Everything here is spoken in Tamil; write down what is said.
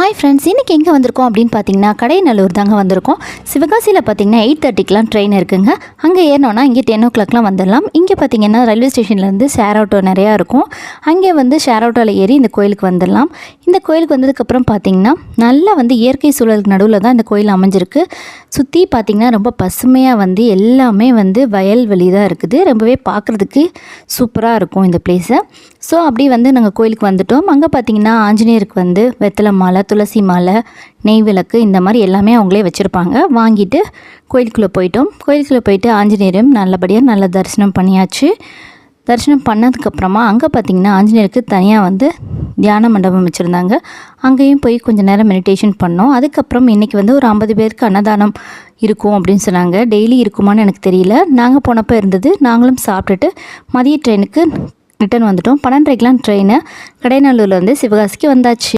ஹாய் ஃப்ரெண்ட்ஸ், இன்றைக்கி எங்கே வந்திருக்கோம் அப்படின்னு பார்த்தீங்கன்னா கடையநல்லூர் தாங்க வந்திருக்கோம். சிவகாசியில் பார்த்தீங்கன்னா 8:30க்கெலாம் ட்ரெயின் இருக்குங்க. அங்கே ஏறினோன்னா இங்கே 10 o'clockலாம் வந்துடலாம். இங்கே பார்த்தீங்கன்னா ரயில்வே ஸ்டேஷன்லேருந்து ஷேர் ஆட்டோ நிறையா இருக்கும். அங்கே ஷேர் ஆட்டோவில் ஏறி இந்த கோயிலுக்கு வந்துடலாம். இந்த கோயிலுக்கு வந்ததுக்கப்புறம் பார்த்தீங்கன்னா நல்லா இயற்கை சூழலுக்கு நடுவில் தான் இந்த கோயில் அமைஞ்சிருக்கு. சுற்றி பார்த்திங்கன்னா ரொம்ப பசுமையாக எல்லாமே வயல்வெளி தான் இருக்குது. ரொம்பவே பார்க்குறதுக்கு சூப்பராக இருக்கும் இந்த பிளேஸை. ஸோ அப்படி நாங்கள் கோயிலுக்கு வந்துட்டோம். அங்கே பார்த்திங்கன்னா ஆஞ்சநேயருக்கு வெத்தலை மாலை, துளசி மாலை, நெய் விளக்கு இந்த மாதிரி எல்லாமே அவங்களே வச்சுருப்பாங்க. வாங்கிட்டு கோயிலுக்குள்ளே போயிட்டோம். கோயிலுக்குள்ளே போயிட்டு ஆஞ்சநேயரும் நல்லபடியாக நல்ல தரிசனம் பண்ணியாச்சு. தரிசனம் பண்ணதுக்கப்புறமா அங்கே பார்த்திங்கன்னா ஆஞ்சநேயருக்கு தனியாக தியான மண்டபம் வச்சுருந்தாங்க. அங்கேயும் போய் கொஞ்சம் நேரம் மெடிடேஷன் பண்ணோம். அதுக்கப்புறம் இன்றைக்கி ஒரு 50 பேருக்கு அன்னதானம் இருக்கும் அப்படின்னு சொன்னாங்க. டெய்லி இருக்குமான்னு எனக்கு தெரியல. நாங்கள் போனப்போ இருந்தது. நாங்களும் சாப்பிட்டுட்டு மதிய ட்ரெயினுக்கு ரிட்டர்ன் வந்துட்டோம். 12:30க்கெலாம் ட்ரெயினு கடையநல்லூர்லேருந்து சிவகாசிக்கு வந்தாச்சு.